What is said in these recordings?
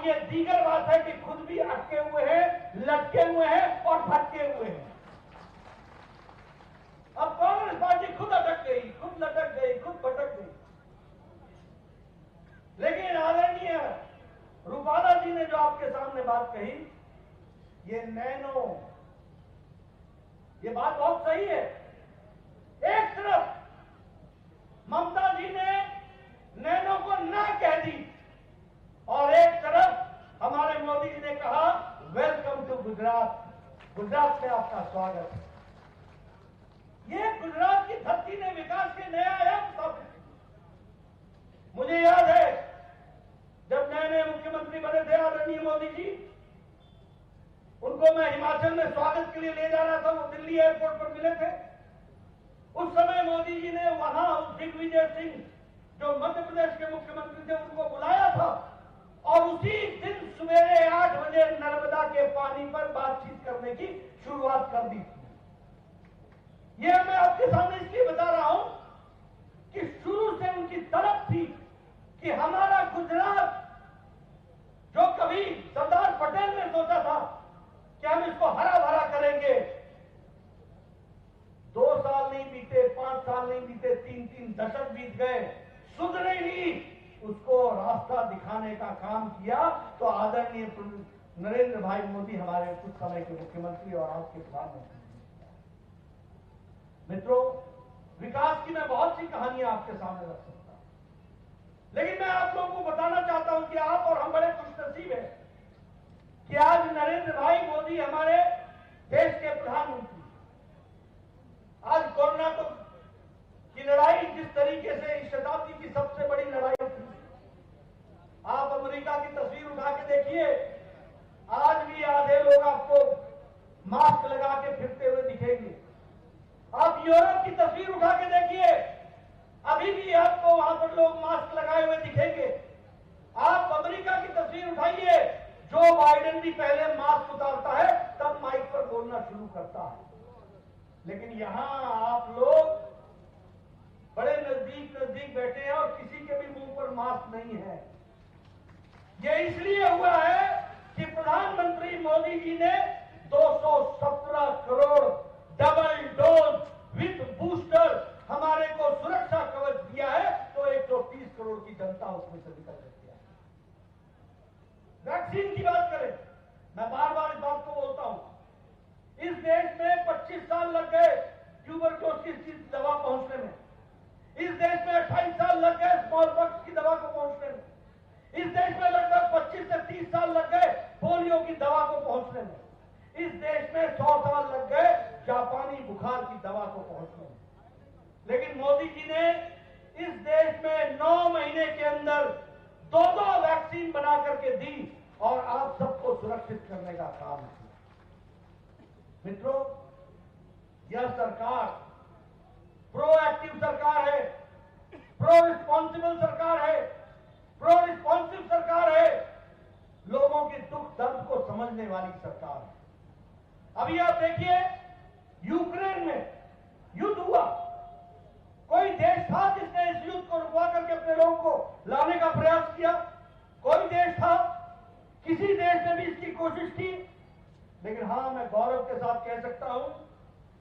अब ये दीगर बात है कि खुद भी अटके हुए हैं, लटके हुए हैं और भटके हुए हैं। अब कांग्रेस पार्टी खुद अटक गई, खुद लटक गई, खुद भटक गई। लेकिन आदरणीय रूपाला जी ने जो आपके सामने बात कही, ये नैनो, ये बात बहुत सही है। एक तरफ ममता जी ने नैनो को ना कह दी और एक तरफ हमारे मोदी जी ने कहा वेलकम टू गुजरात, गुजरात में आपका स्वागत है। ये गुजरात की धरती ने विकास के नया आयाम स्थापित किया। मुझे याद है जब नए नए मुख्यमंत्री बने थे आदरणीय मोदी जी, उनको मैं हिमाचल में स्वागत के लिए ले जा रहा था, वो दिल्ली एयरपोर्ट पर मिले थे। उस समय मोदी जी ने वहां दिग्विजय सिंह जो मध्य प्रदेश के मुख्यमंत्री थे उनको बुलाया था और उसी दिन सवेरे 8 बजे नर्मदा के पानी पर बातचीत करने की शुरुआत कर दी थी। यह मैं आपके सामने इसलिए बता रहा हूं कि शुरू से उनकी तड़प थी कि हमारा गुजरात, जो कभी सरदार पटेल ने सोचा था कि हम इसको हरा भरा करेंगे, 2 साल नहीं बीते, 5 साल नहीं बीते, 3 दशक बीत गए, सुधरे नहीं, उसको रास्ता दिखाने का काम किया तो आदरणीय नरेंद्र भाई मोदी हमारे कुछ समय के मुख्यमंत्री और आज के प्रधानमंत्री। मित्रों, विकास की मैं बहुत सी कहानियां आपके सामने रख सकता हूं, लेकिन मैं आप लोगों को बताना चाहता हूं कि आप और हम बड़े खुशनसीब हैं कि आज नरेंद्र भाई मोदी हमारे देश के प्रधानमंत्री। आज कोरोना की लड़ाई जिस तरीके से इस शताब्दी की सबसे बड़ी लड़ाई थी, आप अमेरिका की तस्वीर उठा के देखिए, आज भी आधे लोग आपको मास्क लगा के फिरते हुए दिखेंगे। आप यूरोप की तस्वीर उठा के देखिए, अभी भी आपको वहां पर लोग मास्क लगाए हुए दिखेंगे। आप अमेरिका की तस्वीर उठाइए, जो बाइडेन भी पहले मास्क उतारता है तब माइक पर बोलना शुरू करता है, लेकिन यहां आप लोग बड़े नजदीक नजदीक बैठे हैं और किसी के भी मुंह पर मास्क नहीं है। यह इसलिए हुआ है कि प्रधानमंत्री मोदी जी ने 217 crore double dose with booster हमारे को सुरक्षा कवच दिया है, तो 130 करोड़ की जनता उसमें से निकल सकती है। वैक्सीन की बात करें, मैं बार बार इस बात को बोलता हूं, इस देश में 25 साल लग गए ट्यूबरक्लोसिस की दवा पहुंचने में, इस देश में 28 साल लग गए स्मॉल पॉक्स की दवा को पहुंचने में, इस देश में लगभग 25 से 30 साल लग गए पोलियो की दवा को पहुंचने में, इस देश में 100 साल लग गए जापानी बुखार की दवा को पहुंचने में। लेकिन मोदी जी ने इस देश में 9 महीने के अंदर 2 वैक्सीन बना करके दी और आप सबको सुरक्षित करने का काम किया। मित्रों, यह सरकार प्रोएक्टिव सरकार है, प्रो रिस्पॉन्सिबल सरकार है, प्रो रिस्पॉन्सिव सरकार है, लोगों के दुख दर्द को समझने वाली सरकार है। अभी आप देखिए, यूक्रेन में युद्ध हुआ, कोई देश था जिसने इस युद्ध को रुकवा करके अपने लोगों को लाने का प्रयास किया? कोई देश था? किसी देश ने भी इसकी कोशिश की? लेकिन हां, मैं गौरव के साथ कह सकता हूं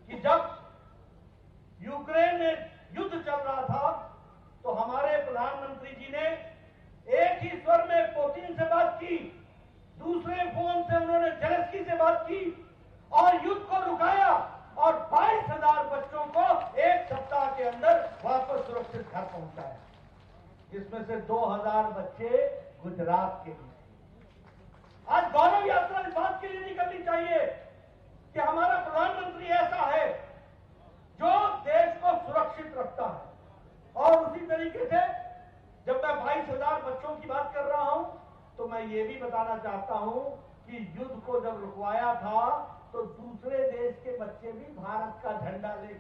कि जब यूक्रेन में युद्ध चल रहा था तो हमारे प्रधानमंत्री जी ने एक ही स्वर में पुतिन से बात की, दूसरे फोन से उन्होंने जेलेंस्की से बात की और युद्ध को रुकाया और 22,000 बच्चों को 1 सप्ताह के अंदर वापस सुरक्षित घर पहुंचाया, जिसमें से 2,000 बच्चे गुजरात के लिए। आज गौरव यात्रा इस बात के लिए निकलनी चाहिए कि हमारा प्रधानमंत्री ऐसा है जो देश को सुरक्षित रखता है। और उसी तरीके से जब मैं 22,000 बच्चों की बात कर रहा हूं तो मैं ये भी बताना चाहता हूं कि युद्ध को जब रुकवाया था तो दूसरे देश के बच्चे भी भारत का झंडा लेकर